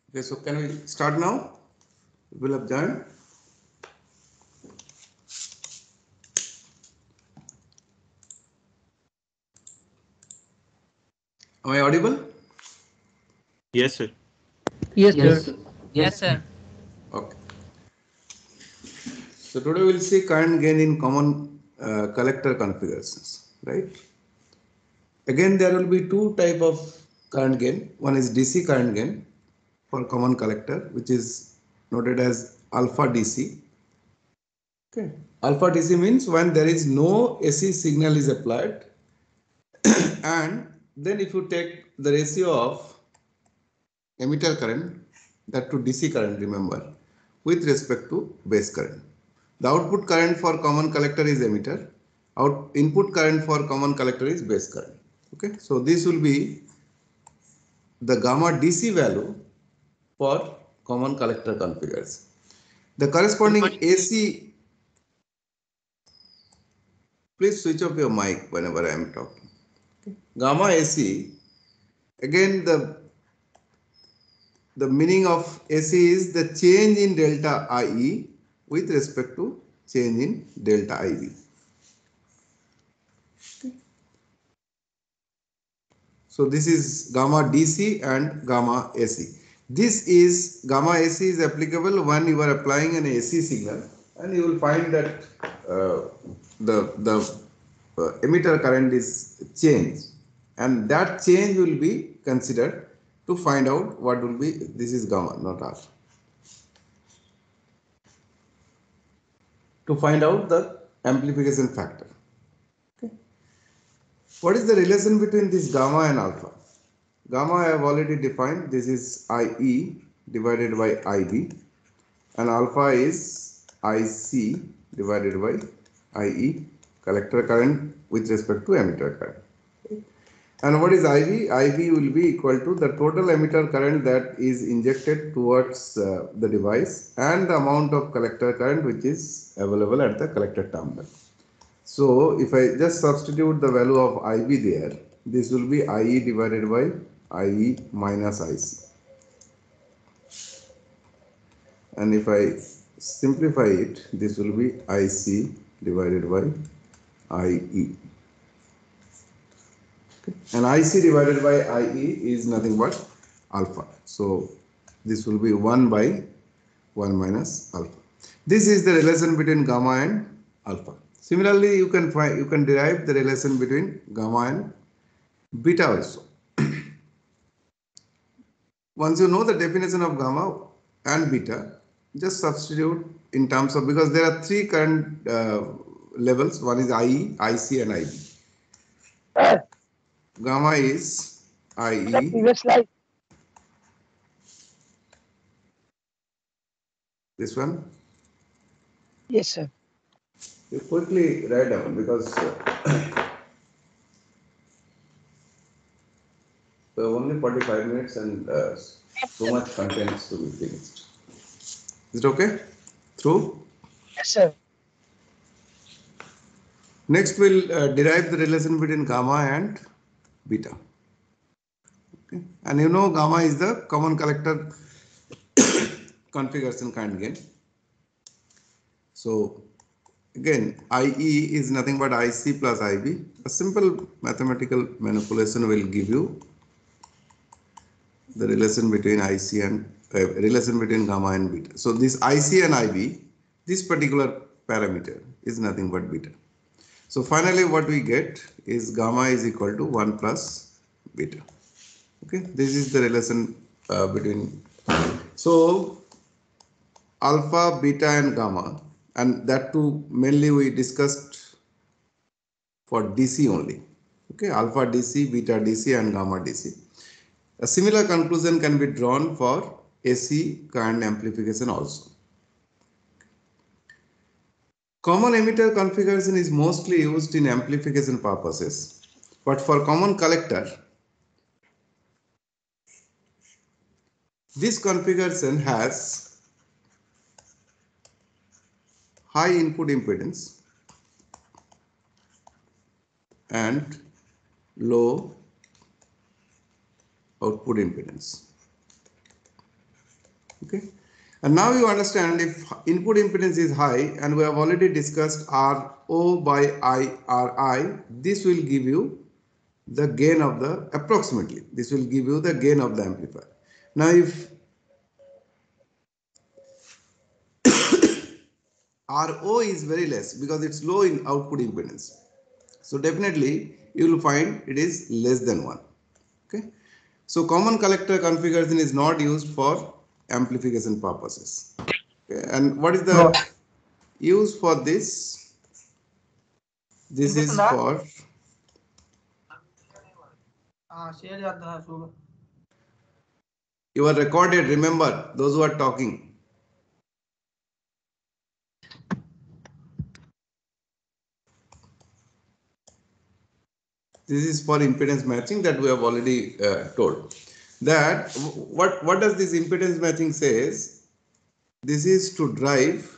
Okay, so can we start now? Will have joined. Am I audible? Yes, sir. Yes, sir. Yes, yes, sir. Okay. So today we'll see current gain in common collector configurations, right? Again, there will be two type of current gain. One is DC current gain for common collector, which is noted as alpha DC. Okay. Alpha DC means when there is no AC signal is applied, and then if you take the ratio of emitter current, that to DC current, remember, with respect to base current. The output current for common collector is emitter. Input current for common collector is base current. Okay, so this will be the gamma DC value for common collector configuration. The corresponding AC, please switch off your mic whenever I am talking. Okay. Gamma AC, again the meaning of AC is the change in delta IE with respect to change in delta IB. So this is gamma DC and gamma AC. This is gamma AC is applicable when you are applying an AC signal, and you will find that the emitter current is changed, and that change will be considered to find out what will be. This is gamma, not alpha. To find out the amplification factor. Okay. What is the relation between this gamma and alpha? Gamma I have already defined. This is IE divided by IB, and alpha is IC divided by IE, collector current with respect to emitter current. And what is IB? IB will be equal to the total emitter current that is injected towards the device and the amount of collector current which is available at the collector terminal. So if I just substitute the value of IB there, this will be IE divided by IE minus IC. And if I simplify it, this will be IC divided by IE. Okay. And IC divided by IE is nothing but alpha. So this will be 1 by 1 minus alpha. This is the relation between gamma and alpha. Similarly, you can derive the relation between gamma and beta also. Once you know the definition of gamma and beta, just substitute in terms of, because there are three current levels. One is IE, IC and IB. Gamma is IE. Previous slide. This one. Yes, sir. You quickly write down, because we have only 45 minutes and so much content to be finished. Is it okay? Through? Yes, sir. Next, we'll derive the relation between gamma and beta. Okay. And you know gamma is the common collector configuration current gain. So again, IE is nothing but IC plus IB. A simple mathematical manipulation will give you the relation between IC and relation between gamma and beta. So this IC and IB, this particular parameter is nothing but beta. So finally what we get is gamma is equal to 1 plus beta. Okay, this is the relation between. So alpha, beta and gamma, and that too mainly we discussed for DC only. Okay, alpha DC, beta DC and gamma DC. A similar conclusion can be drawn for AC current amplification also. Common emitter configuration is mostly used in amplification purposes, but for common collector, this configuration has high input impedance and low output impedance. Okay. And now you understand if input impedance is high, and we have already discussed RO by IRI, this will give you the gain of the approximately. This will give you the gain of the amplifier. Now if RO is very less because it's low in output impedance, so definitely you will find it is less than 1. Okay. So common collector configuration is not used for amplification purposes. Okay. And what is the use for this? This is for you are recorded, remember, those who are talking. This is for impedance matching that we have already told. That what does this impedance matching says? This is to drive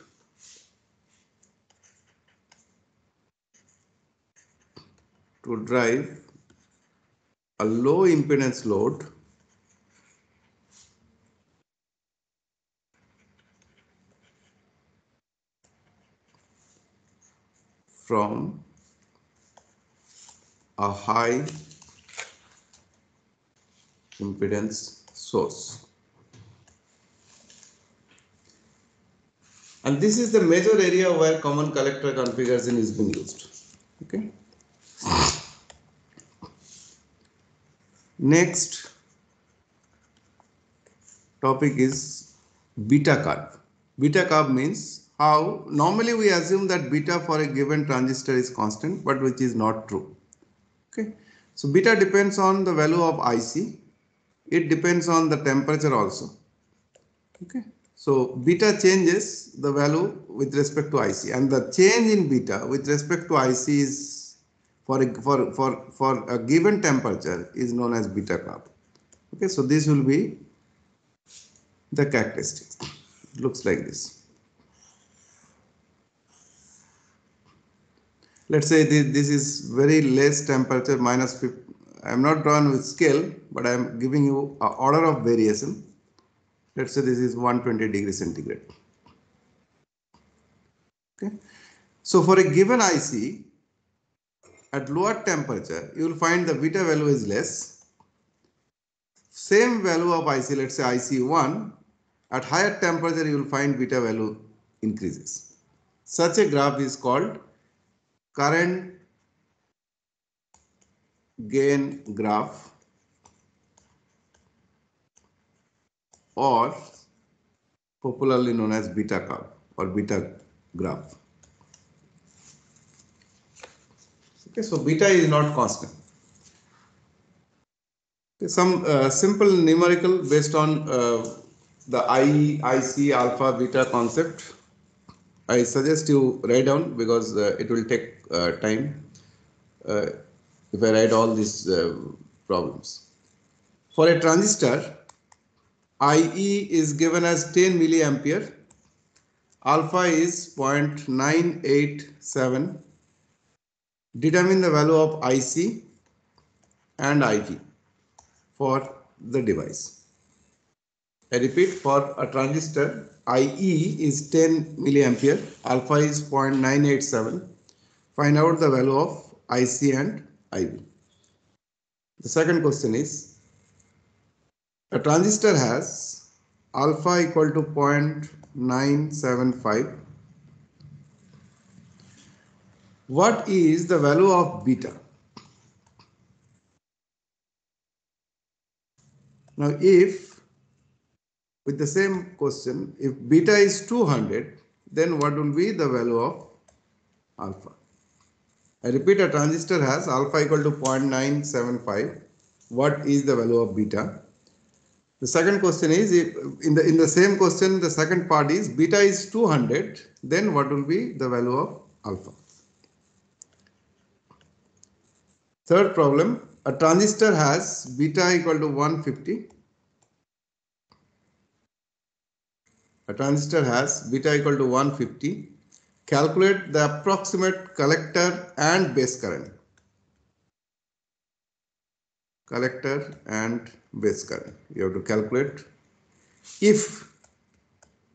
a low impedance load from a high impedance source. And this is the major area where common collector configuration is being used. Okay. Next topic is beta curve. Beta curve means how normally we assume that beta for a given transistor is constant, but which is not true. Okay. So beta depends on the value of IC. It depends on the temperature also. Okay. So beta changes the value with respect to IC, and the change in beta with respect to IC is for a given temperature is known as beta curve. Okay. So this will be the characteristics. It looks like this. Let's say this is very less temperature, minus 50. I am not drawn with scale, but I am giving you an order of variation. Let's say this is 120 degrees centigrade. Okay. So for a given IC at lower temperature, you will find the beta value is less. Same value of IC, let's say IC1, at higher temperature you will find beta value increases. Such a graph is called current gain graph, or popularly known as beta curve or beta graph. Okay, so beta is not constant. Okay, some simple numerical based on the IC alpha beta concept. I suggest you write down because it will take time if I write all these problems. For a transistor, IE is given as 10 milliampere, alpha is 0.987. Determine the value of IC and IV for the device. I repeat, for a transistor, IE is 10 milliampere, alpha is 0.987. Find out the value of IC and IV. The second question is, a transistor has alpha equal to 0.975. What is the value of beta? Now, if with the same question, if beta is 200, then what will be the value of alpha? I repeat, a transistor has alpha equal to 0.975. What is the value of beta? The second question is, if in the same question, the second part is beta is 200, then what will be the value of alpha? Third problem, a transistor has beta equal to 150. A transistor has beta equal to 150. Calculate the approximate collector and base current. Collector and base current. You have to calculate. If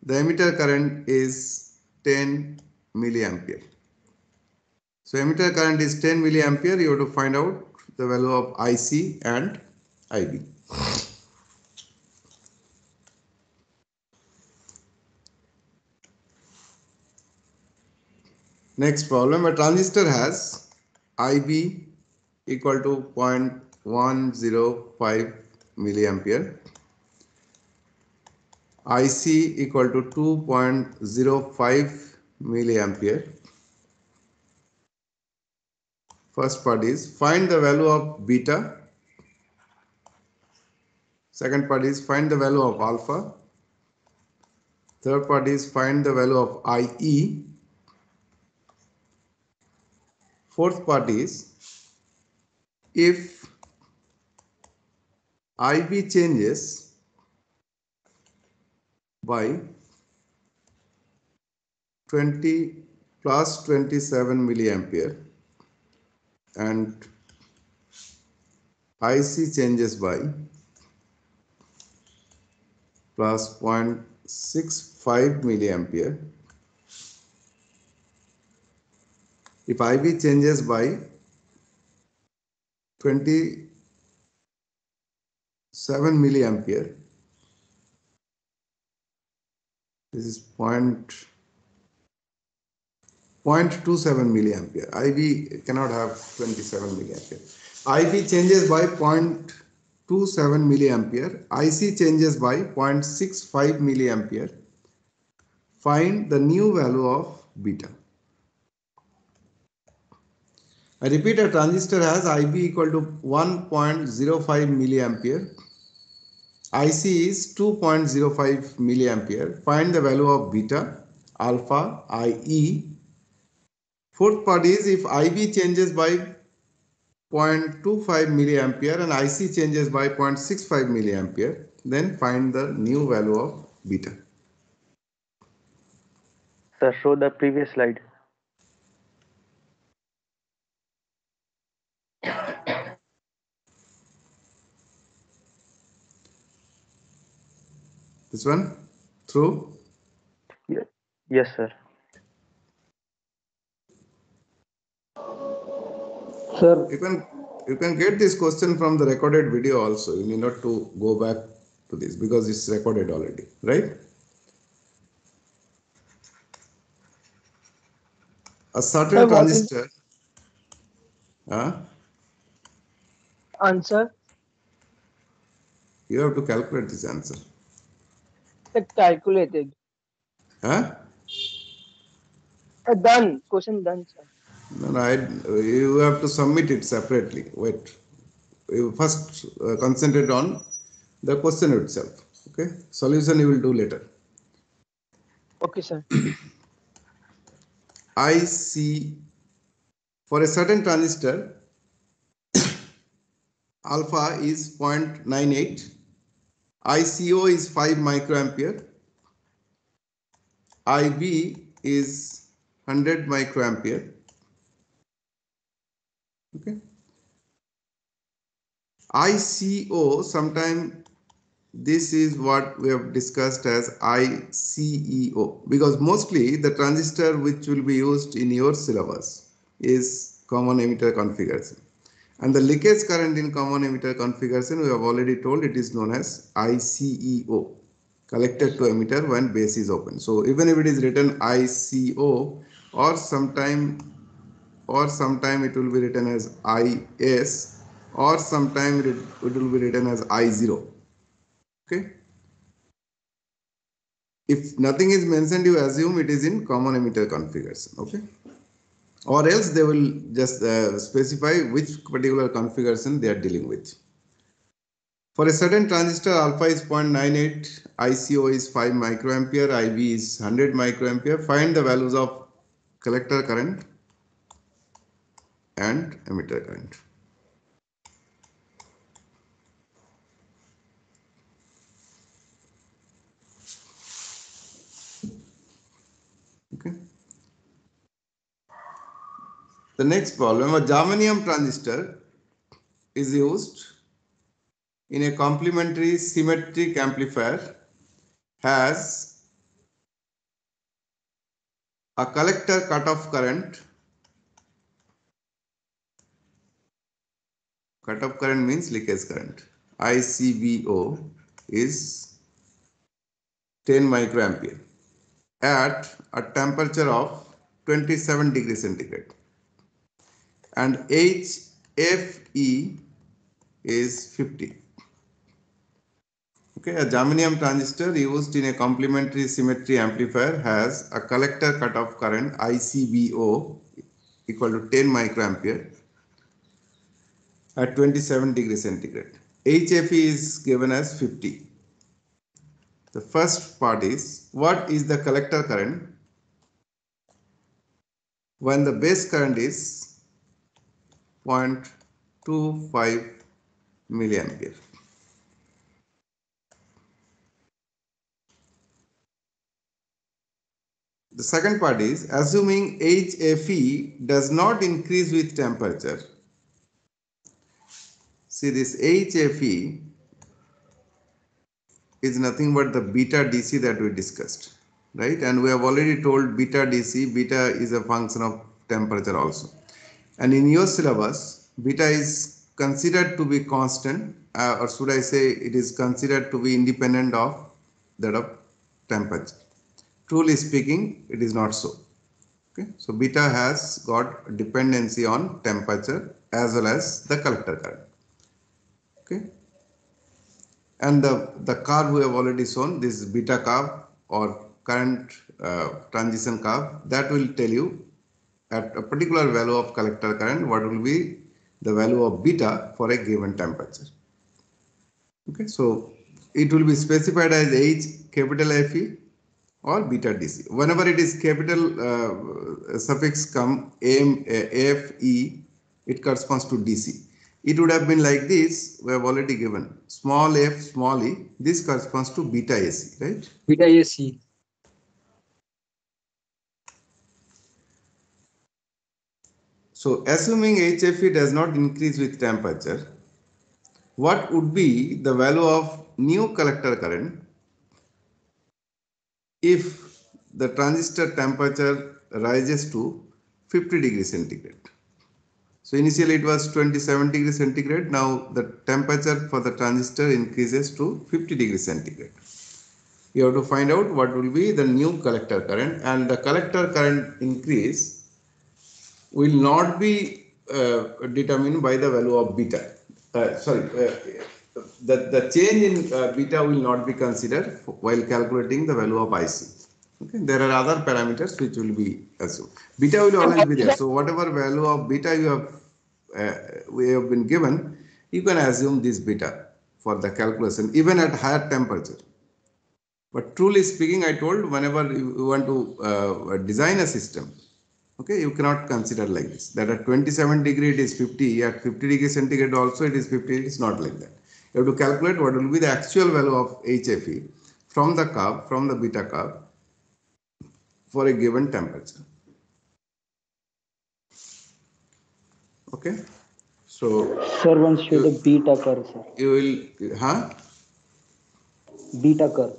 the emitter current is 10 milliampere. So emitter current is 10 milliampere. You have to find out the value of IC and IB. Next problem, a transistor has IB equal to 0.105 milliampere, IC equal to 2.05 milliampere. First part is find the value of beta. Second part is find the value of alpha. Third part is find the value of IE. Fourth part is if IB changes by 20 plus 27 milliampere and IC changes by plus 0.65 milliampere. If IB changes by 27 milliampere, this is 0.27 milliampere. IB cannot have 27 milliampere. IB changes by 0.27 milliampere. IC changes by 0.65 milliampere. Find the new value of beta. I repeat, a transistor has IB equal to 1.05 milliampere. IC is 2.05 milliampere. Find the value of beta, alpha, IE. Fourth part is if IB changes by 0.25 milliampere and IC changes by 0.65 milliampere, then find the new value of beta. Sir, show the previous slide. This one? Through? Yes, sir. Sir, You can get this question from the recorded video also. You need not to go back to this because it's recorded already, right? A certain sir, what is transistor. answer? You have to calculate this answer. The calculated. Done. Question done, sir. No, you have to submit it separately. Wait. You first concentrate on the question itself. Okay. Solution you will do later. Okay, sir. IC for a certain transistor, alpha is 0.98, ICO is 5 microampere, IB is 100 microampere. Okay. ICO, sometime this is what we have discussed as ICEO, because mostly the transistor which will be used in your syllabus is common emitter configuration. And the leakage current in common emitter configuration, we have already told it is known as ICEO, collector to emitter when base is open. So even if it is written ICO or sometime it will be written as IS or sometime it will be written as I0. Okay. If nothing is mentioned, you assume it is in common emitter configuration. Okay. Or else they will just specify which particular configuration they are dealing with. For a certain transistor, alpha is 0.98, ICO is 5 microampere, IB is 100 microampere. Find the values of collector current and emitter current. Okay. The next problem, a germanium transistor is used in a complementary symmetric amplifier, has a collector cutoff current means leakage current, ICVO, is 10 microampere at a temperature of 27 degrees centigrade, and HFE is 50. Okay, a germanium transistor used in a complementary symmetry amplifier has a collector cutoff current ICVO equal to 10 microampere at 27 degrees centigrade. HFE is given as 50. The first part is, what is the collector current when the base current is 0.25 milliampere? The second part is, assuming HFE does not increase with temperature. See, this HFE is nothing but the beta DC that we discussed, right? And we have already told beta DC, beta is a function of temperature also. And in your syllabus, beta is considered to be constant, or should I say it is considered to be independent of that of temperature. Truly speaking, it is not so. Okay, so beta has got dependency on temperature as well as the collector current. Okay, and the curve we have already shown, this beta curve or current transition curve, that will tell you at a particular value of collector current what will be the value of beta for a given temperature. Okay, so it will be specified as H capital Fe or beta DC. Whenever it is capital suffix come AFE, it corresponds to DC. It would have been like this, we have already given small f, small e, this corresponds to beta AC, right? Beta AC. So assuming HFE does not increase with temperature, what would be the value of new collector current if the transistor temperature rises to 50 degrees centigrade? So initially it was 27 degrees centigrade. Now the temperature for the transistor increases to 50 degrees centigrade. You have to find out what will be the new collector current, and the collector current increase will not be determined by the value of beta. The change in beta will not be considered while calculating the value of IC. Okay, there are other parameters which will be assumed. Beta will always be there. So whatever value of beta you have we have been given, you can assume this beta for the calculation even at higher temperature. But truly speaking, I told whenever you want to design a system, okay, you cannot consider like this. That at 27 degree it is 50, at 50 degrees centigrade also it is 50. It is not like that. You have to calculate what will be the actual value of HFE from the curve, from the beta curve, for a given temperature. Okay, so Sir, once show the beta curve, sir. you will, Beta curve.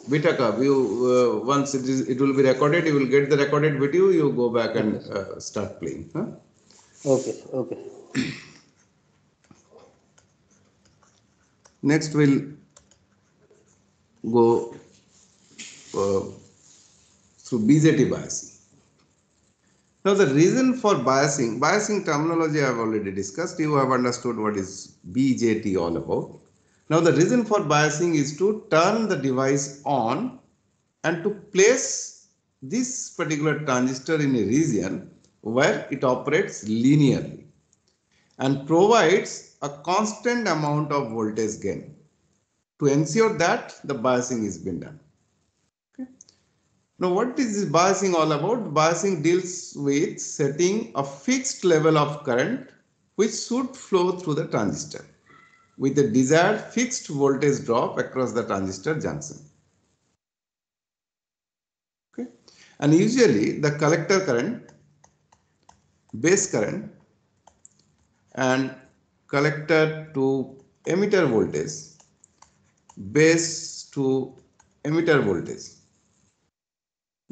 Beta curve. You once it will be recorded, you will get the recorded video. You go back and start playing. Huh? Okay, okay. Next, we'll go through BJT biasing. Now, the reason for biasing terminology I have already discussed. You have understood what is BJT all about. Now, the reason for biasing is to turn the device on and to place this particular transistor in a region where it operates linearly and provides a constant amount of voltage gain. To ensure that the biasing is being done. Okay. Now, what is this biasing all about? Biasing deals with setting a fixed level of current which should flow through the transistor with the desired fixed voltage drop across the transistor junction. Okay. And usually the collector current, base current, and collector to emitter voltage, base to emitter voltage.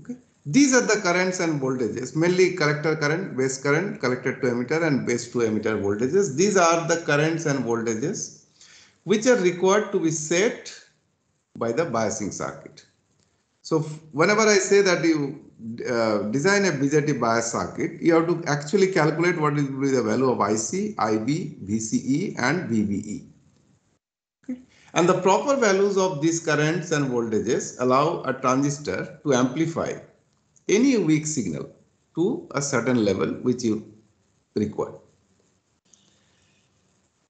Okay, These are the currents and voltages, mainly collector current, base current, collector to emitter and base to emitter voltages. These are the currents and voltages which are required to be set by the biasing circuit. So whenever I say that you design a BJT bias circuit, you have to actually calculate what will be the value of IC, IB, VCE and VBE. Okay. And the proper values of these currents and voltages allow a transistor to amplify any weak signal to a certain level which you require.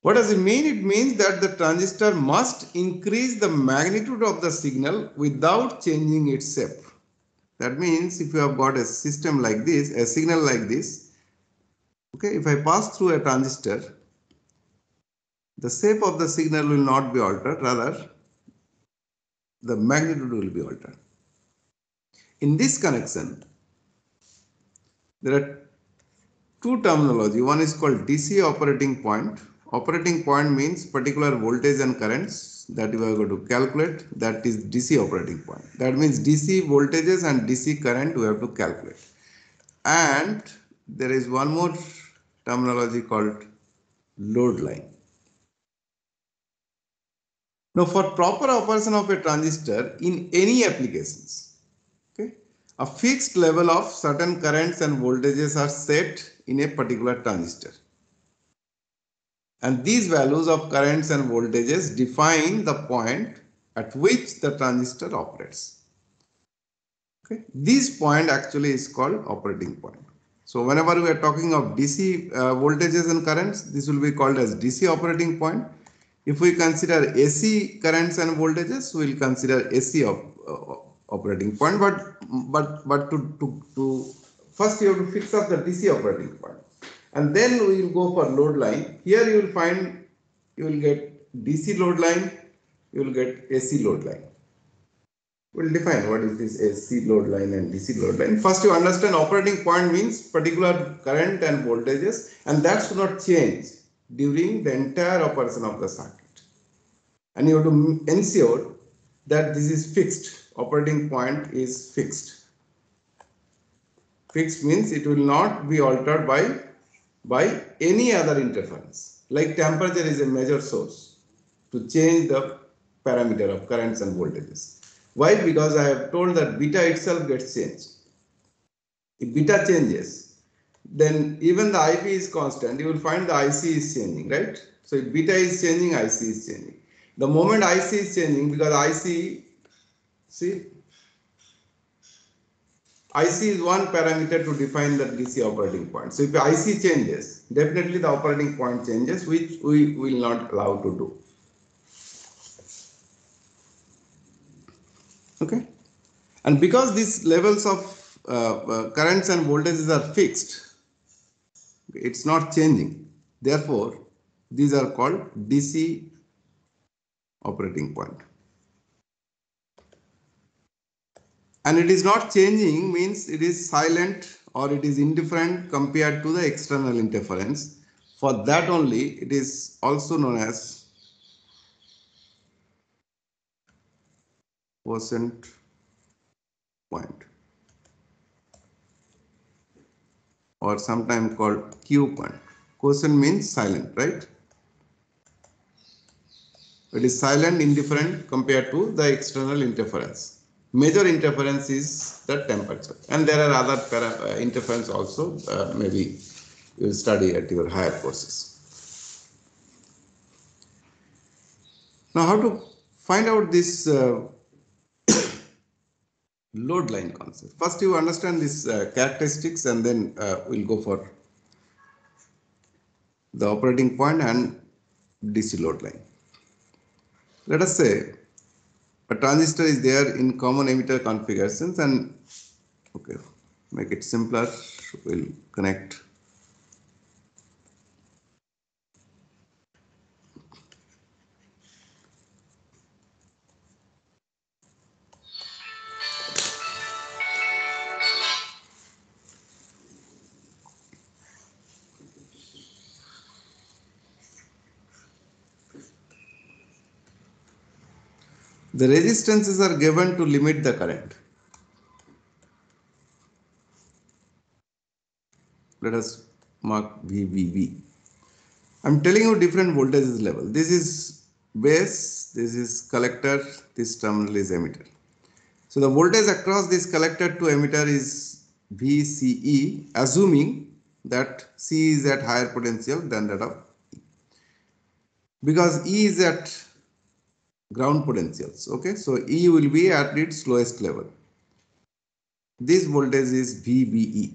What does it mean? It means that the transistor must increase the magnitude of the signal without changing its shape. That means if you have got a system like this, a signal like this, okay, if I pass through a transistor, the shape of the signal will not be altered, rather the magnitude will be altered. In this connection, there are two terminology. One is called DC operating point. Operating point means particular voltage and currents that you are going to calculate. That is DC operating point. That means DC voltages and DC current we have to calculate. And there is one more terminology called load line. Now, for proper operation of a transistor in any applications, okay, a fixed level of certain currents and voltages are set in a particular transistor. And these values of currents and voltages define the point at which the transistor operates. Okay. This point actually is called operating point. So whenever we are talking of DC voltages and currents, this will be called as DC operating point. If we consider AC currents and voltages, we will consider AC operating point. But to first you have to fix up the DC operating point, and then we will go for load line. Here you will find, you will get DC load line, you will get AC load line. We'll define what is this AC load line and DC load line. First, you understand operating point means particular current and voltages, and that should not change during the entire operation of the circuit. And you have to ensure that this is fixed. Operating point is fixed. Fixed means it will not be altered by any other interference. Like temperature is a major source to change the parameter of currents and voltages. Why? Because I have told that beta itself gets changed. If beta changes, then even the IP is constant, you will find the IC is changing, right? So if beta is changing, IC is changing. The moment IC is changing, because IC, see, IC is one parameter to define the DC operating point. So if IC changes, definitely the operating point changes, which we will not allow to do. Okay, and because these levels of currents and voltages are fixed, it's not changing. Therefore, these are called DC operating point. And it is not changing means it is silent or it is indifferent compared to the external interference. For that only, it is also known as quotient point, or sometimes called Q point. Quotient means silent, right? It is silent, indifferent compared to the external interference. Major interference is the temperature, and there are other interference also. Maybe you will study at your higher courses. Now, how to find out this load line concept? First, you understand these characteristics, and then we'll go for the operating point and DC load line. Let us say a transistor is there in common emitter configurations, and okay, make it simpler, we'll connect the resistances are given to limit the current. let us mark VBB. I'm telling you different voltages level. This is base, this is collector, this terminal is emitter. So the voltage across this collector to emitter is VCE, assuming that C is at higher potential than that of E. Because E is at ground potentials, okay? So E will be at its lowest level. This voltage is VBE.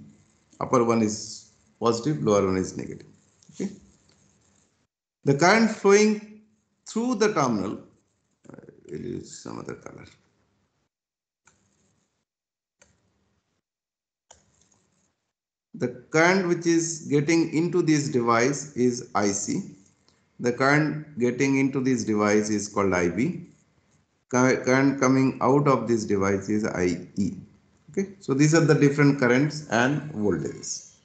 Upper one is positive, lower one is negative, okay? The current flowing through the terminal, we'll use some other color. The current which is getting into this device is IC. The current getting into this device is called IB. Current coming out of this device is IE. Okay, so these are the different currents and voltages.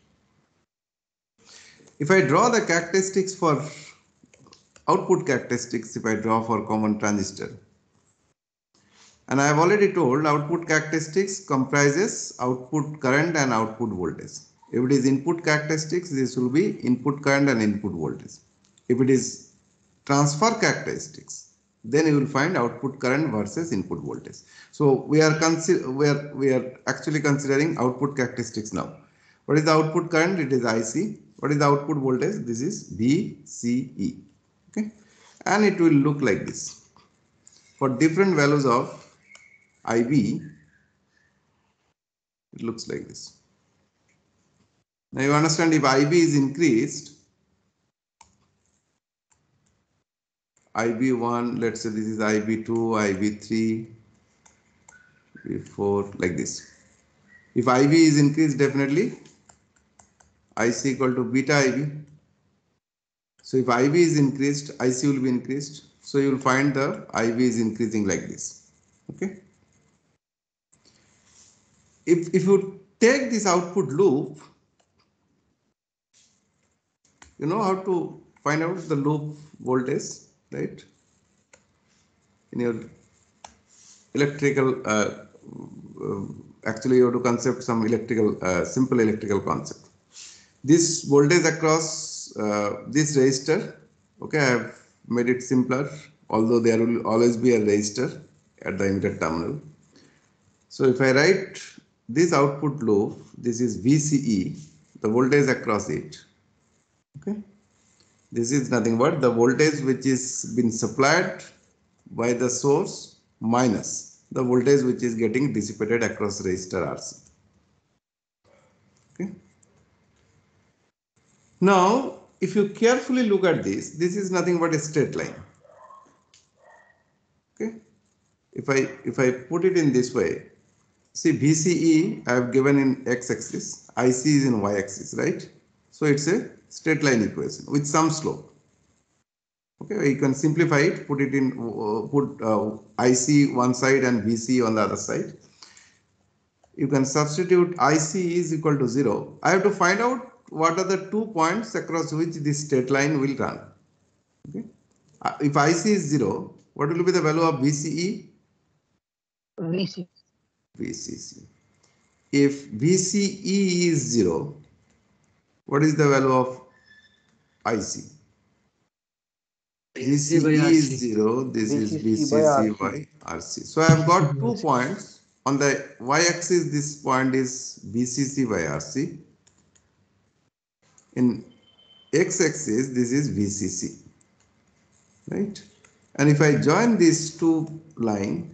If I draw the characteristics for output characteristics, if I draw for common transistor, and I have already told output characteristics comprises output current and output voltage. If it is input characteristics, this will be input current and input voltage. If it is transfer characteristics, then you will find output current versus input voltage. So we are actually considering output characteristics now. What is the output current? It is IC. What is the output voltage? This is VCE. Okay, and it will look like this. For different values of IB, it looks like this. Now you understand, if IB is increased, IB1, let's say this is IB2, IB3, IB4, like this. If IB is increased, definitely IC equal to beta IB. So if IB is increased, IC will be increased. So you will find the IB is increasing like this. Okay. If you take this output loop, you know how to find out the loop voltage, right? In your electrical, actually you have to concept some electrical, simple electrical concept. This voltage across this resistor, okay, I have made it simpler, although there will always be a resistor at the emitter terminal. So if I write this output loop, this is VCE, the voltage across it, okay. This is nothing but the voltage which is been supplied by the source minus the voltage which is getting dissipated across resistor RC. Okay. Now, if you carefully look at this is nothing but a straight line. Okay. If I put it in this way, see VCE I have given in x-axis, IC is in y-axis, right? So it's a straight line equation with some slope. Okay, you can simplify it, put it in, IC one side and VC on the other side. You can substitute IC is equal to 0. I have to find out what are the 2 points across which this straight line will run. Okay. If IC is 0, what will be the value of VCE? VC. VCC. If VCE is 0, what is the value of IC? VCE is 0, this is VCC by RC. So I have got 2 points. On the y-axis, this point is VCC by RC. In x-axis, this is VCC, right? And if I join these two lines,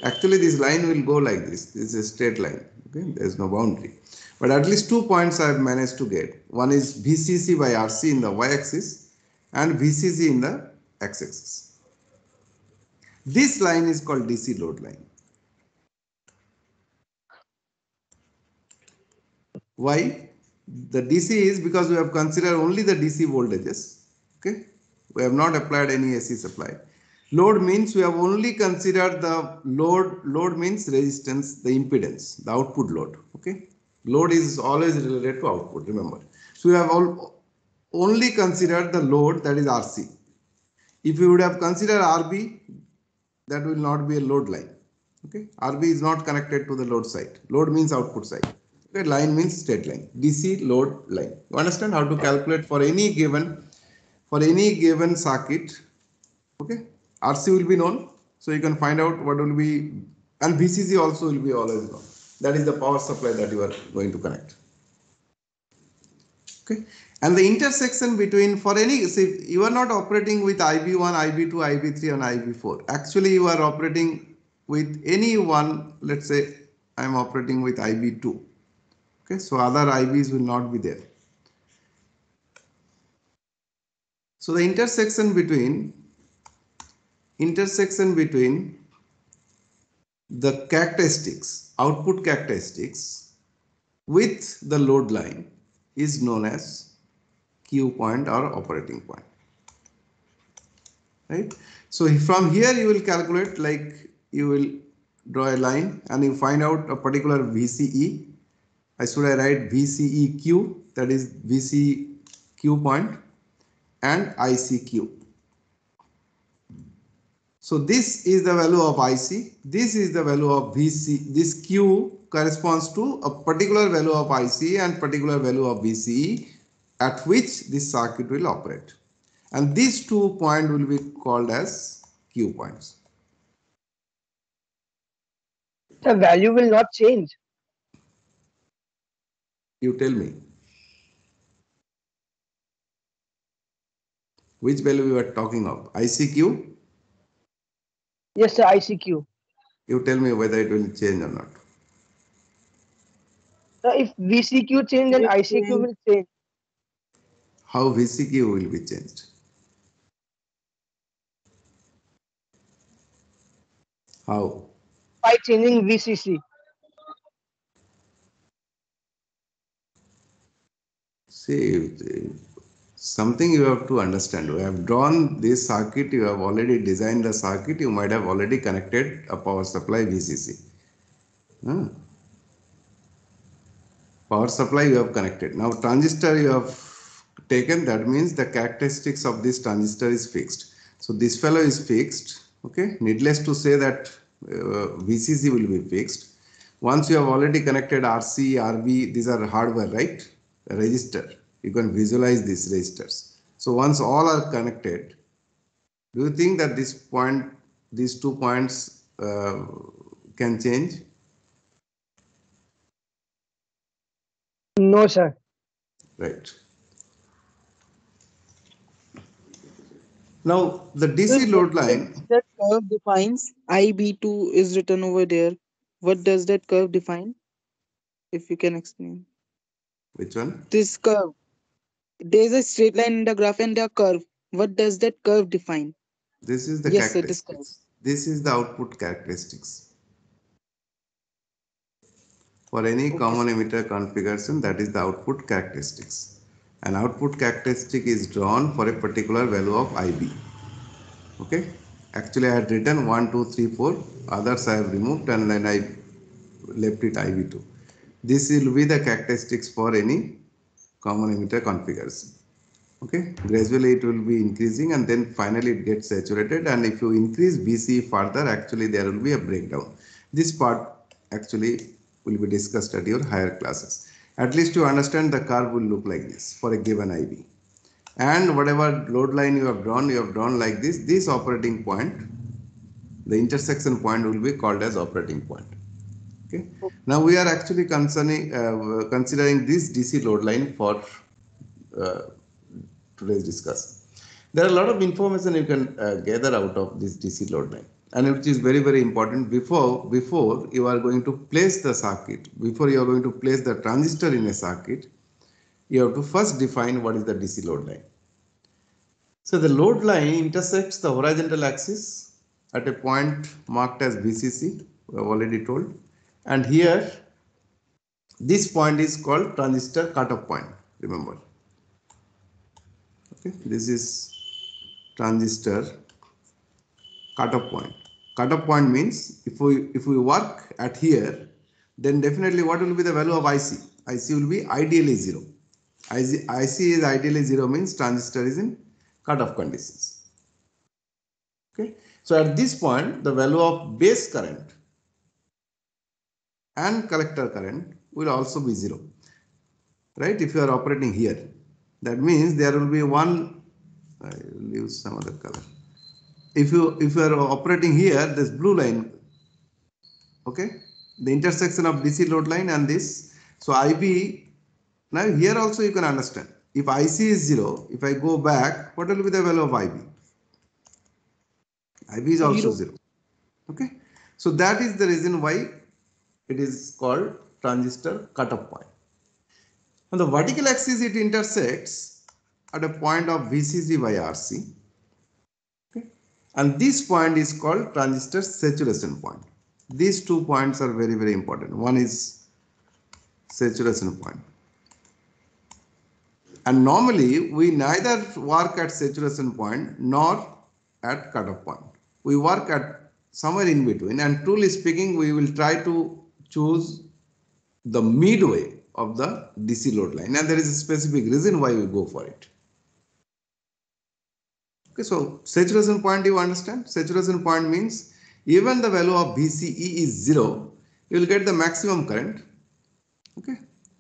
actually this line will go like this. This is a straight line, okay? There is no boundary. But at least 2 points I have managed to get. One is VCC by RC in the y-axis and VCC in the x-axis. This line is called DC load line. Why? The DC is because we have considered only the DC voltages. Okay, we have not applied any AC supply. Load means we have only considered the load. Load means resistance, the impedance, the output load. Okay, load is always related to output. Remember, so we have only considered the load, that is RC. If you would have considered RB, that will not be a load line. Okay, RB is not connected to the load side. Load means output side. Okay, line means straight line. DC load line. You understand how to calculate for any given circuit. Okay, RC will be known, so you can find out what will be, and VCC also will be always known. That is the power supply that you are going to connect. Okay, and the intersection between, for any, say you are not operating with IB1, IB2, IB3 and IB4. Actually you are operating with any one. Let's say I am operating with IB2. Okay, so other IBs will not be there. So the intersection between the characteristics, output characteristics with the load line is known as Q point or operating point. Right? So from here you will calculate, like you will draw a line and you find out a particular VCE. I write VCEQ, that is VCQ point, and ICQ. So this is the value of IC, this is the value of VC, this Q corresponds to a particular value of IC and particular value of VCE at which this circuit will operate. And these 2 points will be called as Q points. The value will not change. You tell me. Which value we are talking of? ICQ? Yes, sir, ICQ. You tell me whether it will change or not. So if VCQ change, then ICQ will change. How VCQ will be changed? How? By changing VCC. See, something you have to understand. We have drawn this circuit, you have already designed the circuit, you might have already connected a power supply VCC. Power supply you have connected. Now transistor you have taken, that means the characteristics of this transistor is fixed. So this fellow is fixed. Okay, needless to say that VCC will be fixed. Once you have already connected RC, RB, these are hardware, right? A register. You can visualize these registers. So once all are connected, do you think that this point, these 2 points can change? No, sir. Right. Now the DC load line. That curve defines IB2 is written over there. What does that curve define? If you can explain. Which one? This curve. There's a straight line in the graph and a curve. What does that curve define? This is the Yes, sir, this curve. characteristics. This is the output characteristics. For any common emitter configuration, that is the output characteristics. An output characteristic is drawn for a particular value of IB. Okay. Actually, I had written 1, 2, 3, 4. Others I have removed and then I left it IB2. This will be the characteristics for any common emitter configuration. Okay. Gradually it will be increasing and then finally it gets saturated, and if you increase VC further, actually there will be a breakdown. This part actually will be discussed at your higher classes. At least you understand the curve will look like this for a given IB. And whatever load line you have drawn like this. This operating point, the intersection point, will be called as operating point. Okay. Now we are actually considering this DC load line for today's discussion. There are a lot of information you can gather out of this DC load line, and which is very, very important. Before you are going to place the circuit, before you are going to place the transistor in a circuit, you have to first define what is the DC load line. So the load line intersects the horizontal axis at a point marked as VCC, we have already told, and here this point is called transistor cutoff point, remember. Okay, this is transistor cutoff point. Cutoff point means if we work at here, then definitely what will be the value of IC? IC will be ideally 0. IC is ideally 0 means transistor is in cutoff conditions. Okay, so at this point the value of base current and collector current will also be 0. Right? If you are operating here, that means there will be one. I will use some other color. If you are operating here, this blue line, okay, the intersection of DC load line and this. So IB, now here also you can understand. If IC is 0, if I go back, what will be the value of IB? IB is also 0. Okay. So that is the reason why it is called transistor cutoff point. On the vertical axis, it intersects at a point of VCC by RC. Okay. And this point is called transistor saturation point. These 2 points are very, very important. One is saturation point. And normally, we neither work at saturation point nor at cutoff point. We work at somewhere in between, and truly speaking, we will try to choose the midway of the DC load line, and there is a specific reason why we go for it. Okay, so saturation point, you understand? Saturation point means even the value of VCE is 0, you will get the maximum current. Okay,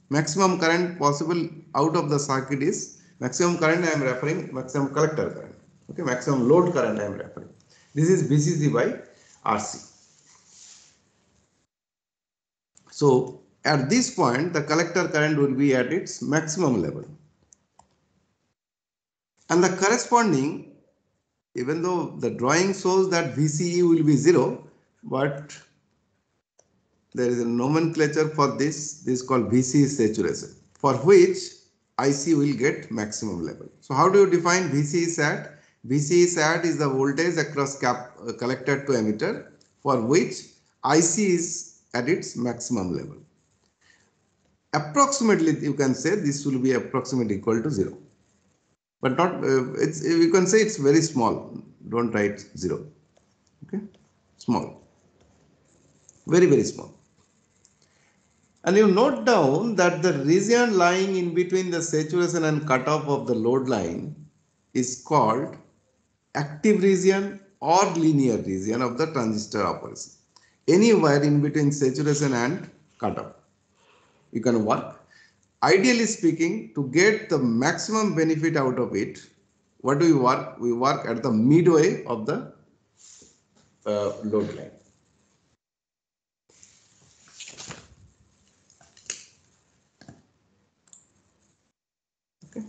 maximum current possible out of the circuit is maximum current. I am referring maximum collector current. Okay, maximum load current I am referring. This is VCC by RC. So at this point, the collector current will be at its maximum level. And the corresponding, even though the drawing shows that VCE will be 0, but there is a nomenclature for this. This is called VCE saturation, for which IC will get maximum level. So how do you define VCE sat? VCE sat is the voltage across collector to emitter, for which IC is at its maximum level. Approximately, you can say this will be approximately equal to 0, but not. You can say it's very small. Don't write 0. Okay, small, very, very small. And you note down that the region lying in between the saturation and cutoff of the load line is called active region or linear region of the transistor operation. Anywhere in between saturation and cutoff, you can work. Ideally speaking, to get the maximum benefit out of it, what do we work? We work at the midway of the load line. Okay.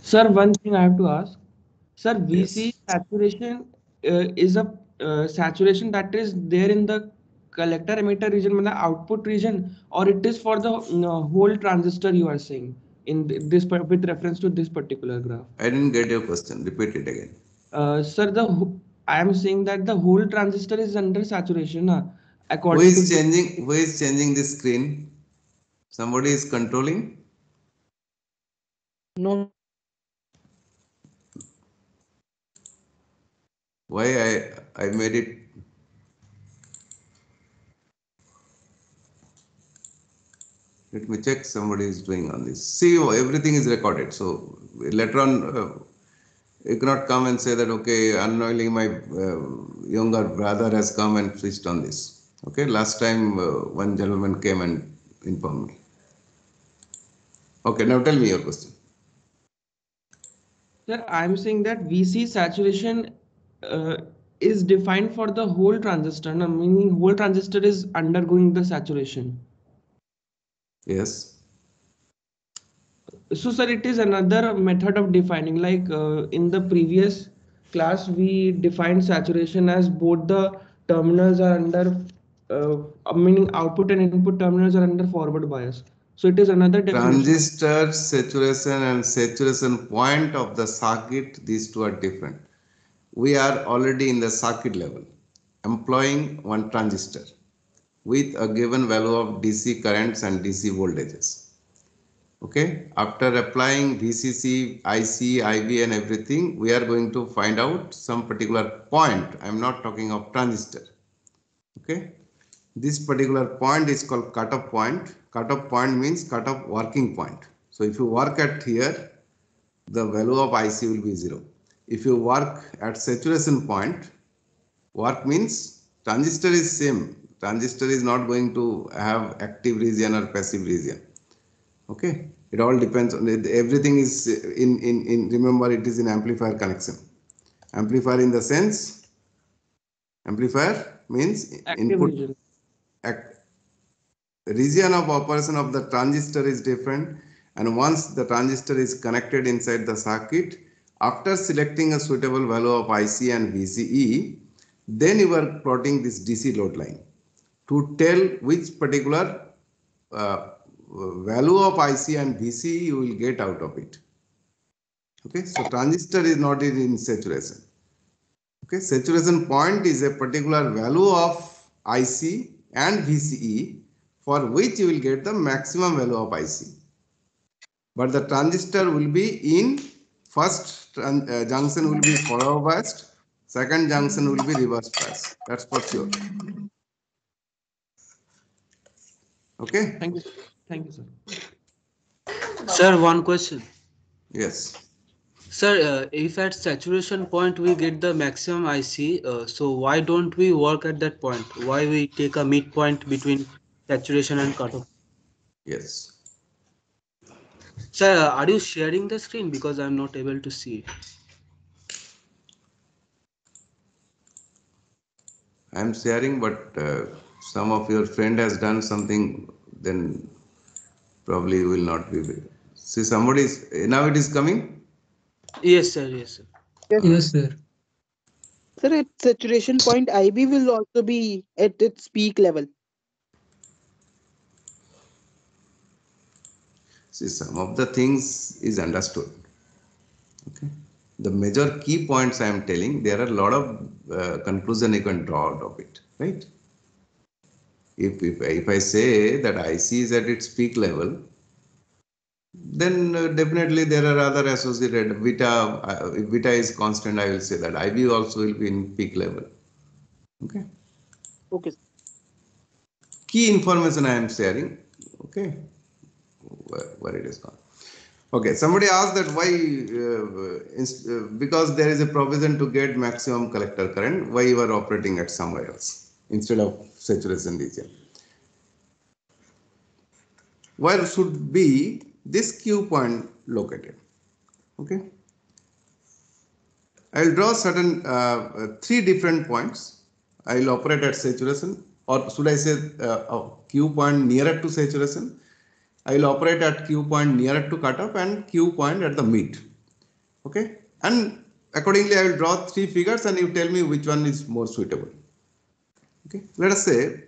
Sir, one thing I have to ask. Sir, VC Yes. saturation is a saturation that is there in the collector emitter region, the output region, or it is for the whole transistor you are saying in this with reference to this particular graph? I didn't get your question. Repeat it again. Sir, I am saying that the whole transistor is under saturation Who according is to changing? Who is changing the screen? Somebody is controlling. No, Why I made it? Let me check. Somebody is doing on this. See, everything is recorded. So later on, you cannot come and say that, okay, unknowingly my younger brother has come and switched on this. Okay, last time one gentleman came and informed me. Okay, now tell me your question. Sir, I'm saying that VC saturation is defined for the whole transistor, no? Meaning whole transistor is undergoing the saturation. Yes. So, sir, it is another method of defining. Like in the previous class, we defined saturation as both the terminals are under, meaning output and input terminals are under forward bias. So it is another definition. Transistor saturation and saturation point of the circuit, these two are different. We are already in the circuit level, employing one transistor with a given value of DC currents and DC voltages. Okay, after applying VCC, IC, IB and everything, we are going to find out some particular point. I am not talking of transistor. Okay, This particular point is called cutoff point. Cutoff point means cutoff working point. So if you work at here, the value of IC will be 0. If you work at saturation point, work means transistor is same. Transistor is not going to have active region or passive region. Okay, it all depends on it. Everything is in remember it is in amplifier connection. Amplifier in the sense, amplifier means Active input region. region of operation of the transistor is different, and once the transistor is connected inside the circuit, after selecting a suitable value of IC and VCE, then you are plotting this DC load line to tell which particular value of IC and VCE you will get out of it. Okay, so transistor is not in saturation. Okay, saturation point is a particular value of IC and VCE for which you will get the maximum value of IC. But the transistor will be in first junction will be forward biased, second junction will be reverse biased. That's for sure. Okay. Thank you. Thank you, sir. Sir, one question. Yes. Sir, if at saturation point we get the maximum IC, so why don't we work at that point? Why we take a midpoint between saturation and cutoff? Yes. Sir, are you sharing the screen? Because I'm not able to see it. I'm sharing, but some of your friend has done something, then probably you will not be. See, somebody is now it is coming. Yes, sir. Yes, sir. Yes, sir. Sir, at saturation point, IB will also be at its peak level. See, some of the things is understood. Okay. The major key points I am telling, there are a lot of conclusion you can draw out of it, right? If I say that IC is at its peak level, then definitely there are other associated beta. If beta is constant, I will say that IB also will be in peak level. Okay. Okay. Key information I am sharing. Okay. Where it is gone. Okay, somebody asked that why, because there is a provision to get maximum collector current, why you are operating at somewhere else instead of saturation region. Where should be this Q point located? Okay. I will draw certain 3 different points. I will operate at saturation, or should I say Q point nearer to saturation. I will operate at Q point nearer to cutoff and Q point at the mid. Okay, and accordingly I will draw 3 figures and you tell me which one is more suitable. Okay, let us say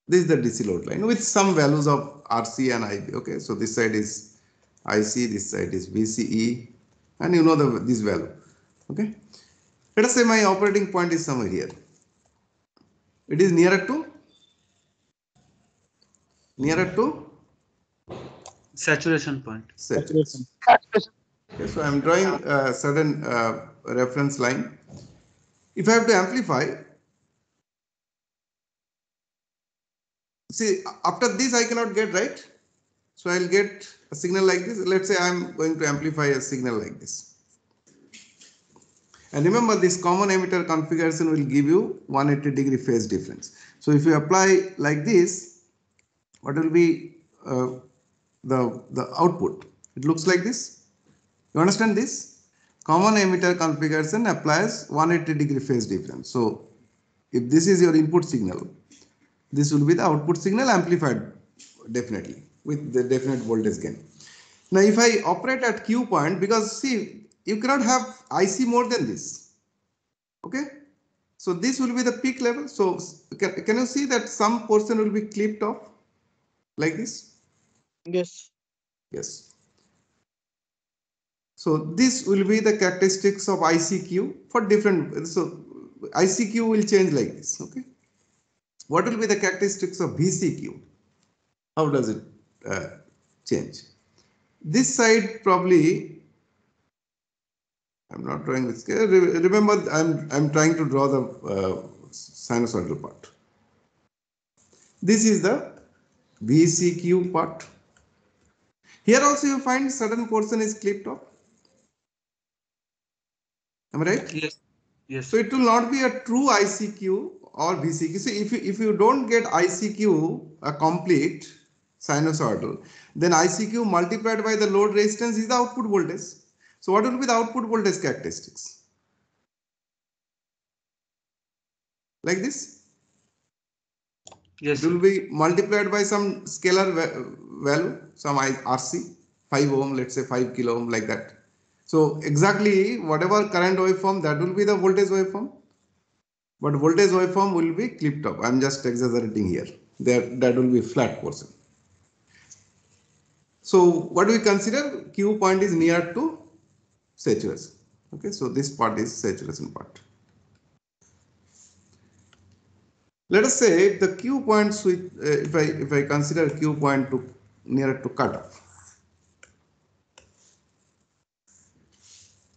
this is the DC load line with some values of RC and IB. Okay, so this side is IC, this side is VCE, and you know this value. Okay, let us say my operating point is somewhere here. It is nearer to Saturation point. saturation. Okay, so I am drawing a certain reference line. If I have to amplify, see, after this I cannot get, right? So I will get a signal like this. Let's say I am going to amplify a signal like this. And remember, this common emitter configuration will give you 180-degree phase difference. So if you apply like this, what will be the output? It looks like this. You understand this? Common emitter configuration applies 180-degree phase difference. So if this is your input signal, this will be the output signal amplified definitely with the definite voltage gain. Now if I operate at Q point, because see, you cannot have IC more than this. Okay, so this will be the peak level. So can you see that some portion will be clipped off like this? Yes. Yes. So this will be the characteristics of ICQ for different. So ICQ will change like this. Okay. What will be the characteristics of VCQ? How does it change? This side probably I'm not drawing with scale. Remember, I'm trying to draw the sinusoidal part. This is the VCQ part. Here also you find certain portion is clipped off. Am I right? Yes. Yes. So it will not be a true ICQ or VCQ. So if you don't get ICQ a complete sinusoidal, then ICQ multiplied by the load resistance is the output voltage. So what will be the output voltage characteristics? Like this. Yes. It will be multiplied by some scalar value, some RC, 5 ohm, let's say 5 kilo ohm, like that. So exactly whatever current waveform, that will be the voltage waveform. But voltage waveform will be clipped up. I'm just exaggerating here. That will be flat portion. So what do we consider? Q point is near to saturation. Okay, so this part is saturation part. Let us say the Q point switch, if I consider Q point to nearer to cutoff.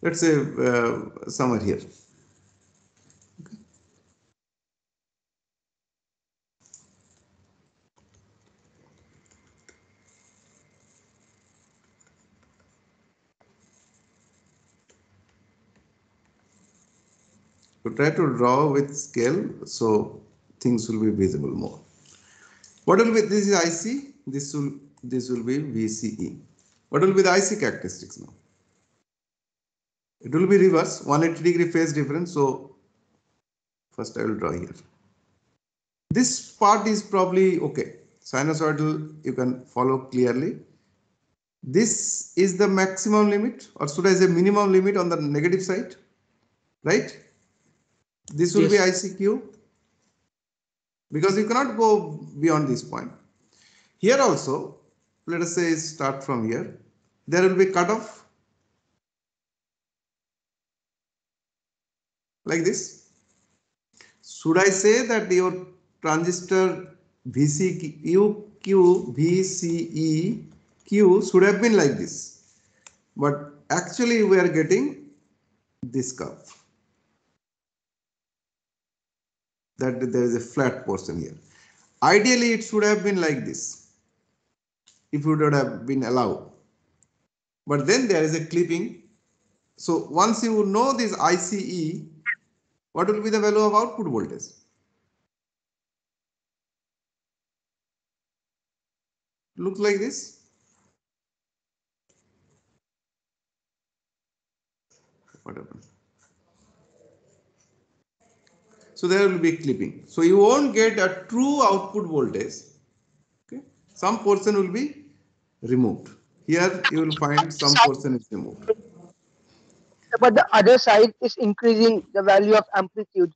Let's say somewhere here. Okay. To try to draw with scale, so things will be visible more. What will be, this is IC, this will be VCE. What will be the IC characteristics now? It will be reverse, 180-degree phase difference. So first I will draw here. This part is probably okay. Sinusoidal you can follow clearly. This is the maximum limit, or should I say minimum limit on the negative side, right? This will be ICQ, because you cannot go beyond this point. Here also, let us say start from here. There will be cutoff like this. Should I say that your transistor VCEQ should have been like this, but actually we are getting this curve, that there is a flat portion here. Ideally it should have been like this if it would have been allowed, but then there is a clipping. So once you know this ICE, what will be the value of output voltage? Look like this. What happened? So there will be clipping. So you won't get a true output voltage. Okay. Some portion will be removed. Here you will find some portion is removed. But the other side is increasing the value of amplitude.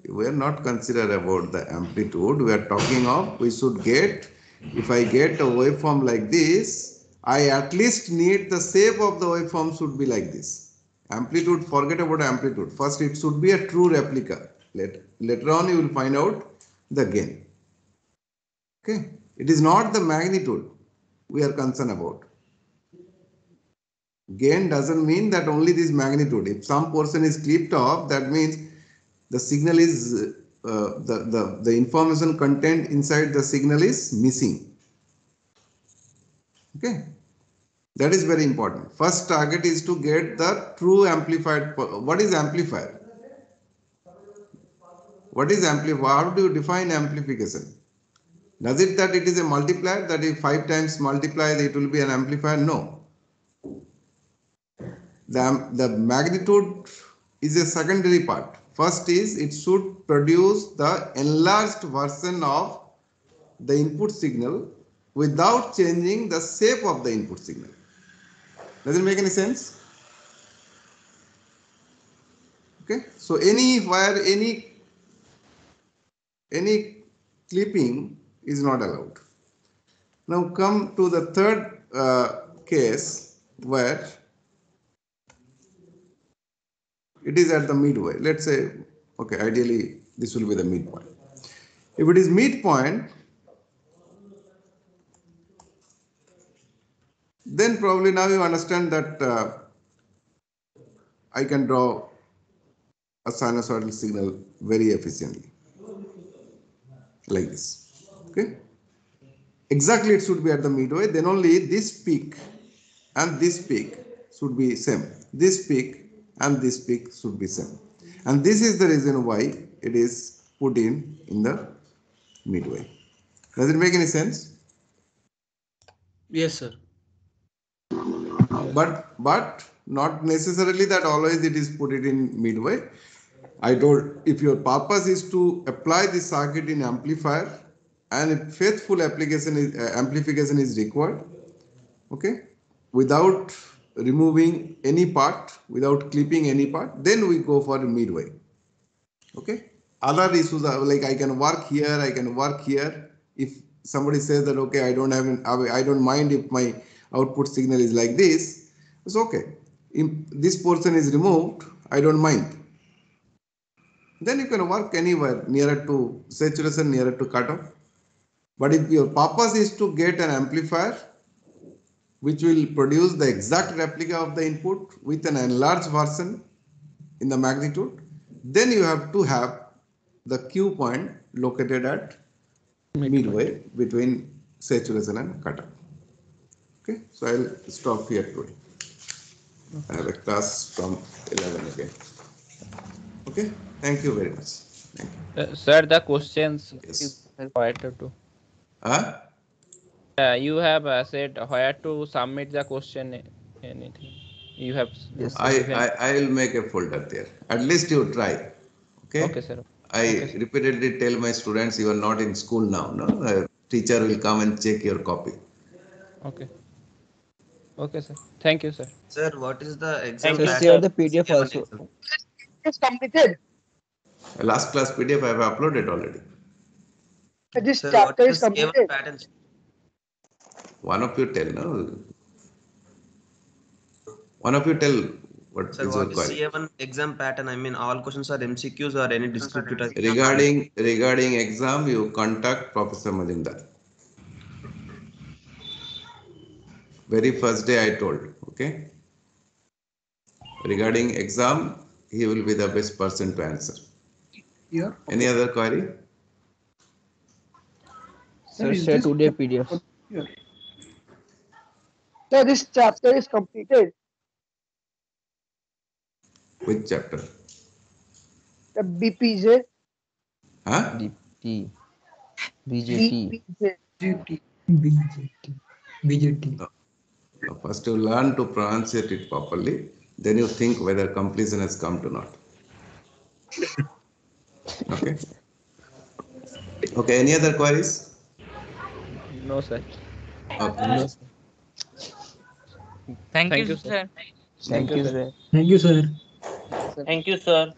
We are not considered about the amplitude. We are talking of we should get, if I get a waveform like this, I at least need the shape of the waveform should be like this. Amplitude, forget about amplitude. First it should be a true replica. Later on you will find out the gain. Okay. It is not the magnitude we are concerned about. Gain doesn't mean that only this magnitude. If some portion is clipped off, that means the signal is the information content inside the signal is missing. Okay, that is very important. First target is to get the true amplified. What is amplifier? What is amplifier? How do you define amplification? Does it that it is a multiplier, that if 5 times multiplied it will be an amplifier? No. The magnitude is a secondary part. First is it should produce the enlarged version of the input signal without changing the shape of the input signal. Does it make any sense? Okay. So anywhere any clipping is not allowed. Now come to the third case where it is at the midway. Let's say, okay, ideally this will be the midpoint. If it is midpoint, then probably now you understand that I can draw a sinusoidal signal very efficiently, like this. Okay. Exactly, it should be at the midway. Then only this peak and this peak should be same. This peak and this peak should be same. And this is the reason why it is put in the midway. Does it make any sense? Yes, sir. But not necessarily that always it is put it in midway. I told if your purpose is to apply the circuit in amplifier and faithful amplification is required, okay, without removing any part, without clipping any part, then we go for midway. Okay. Other issues are like I can work here, I can work here. If somebody says that okay, I don't mind if my output signal is like this, it's okay. If this portion is removed, I don't mind. Then you can work anywhere nearer to saturation, nearer to cutoff. But if your purpose is to get an amplifier which will produce the exact replica of the input with an enlarged version in the magnitude, then you have to have the Q point located at midway between saturation and cutoff. Okay, so I'll stop here today. I have a class from 11 again. Okay, thank you very much. Thank you. Sir, the questions Yes. where to. Huh? You have said where to submit the question. Anything you have? Yes, I will make a folder there. At least you try. Okay. Okay, sir. I repeatedly tell my students you are not in school now. No, a teacher will come and check your copy. Okay. Okay, sir. Thank you, sir. Sir, what is the exam? so share the PDF also. It's completed. Last class PDF I have uploaded already. This Sir, chapter what is is A1 completed. pattern? One of you tell, no? One of you tell what Sir, is your what is query. CA1 exam pattern? I mean, all questions are MCQs or any descriptive type? Regarding exam, you contact Professor Majumdar. Very first day I told, okay? Regarding exam, he will be the best person to answer. Yeah. Any other query? Sir, share today PDF. So this chapter is completed. Which chapter? The BPJ. Huh? DP. BJT. BJT. No. First you learn to pronounce it properly, then you think whether completion has come to not. Okay. Okay, any other queries? No, sir. Okay. No, sir. Thank you, sir. Thank you, sir. Thank you, sir. Thank you, sir.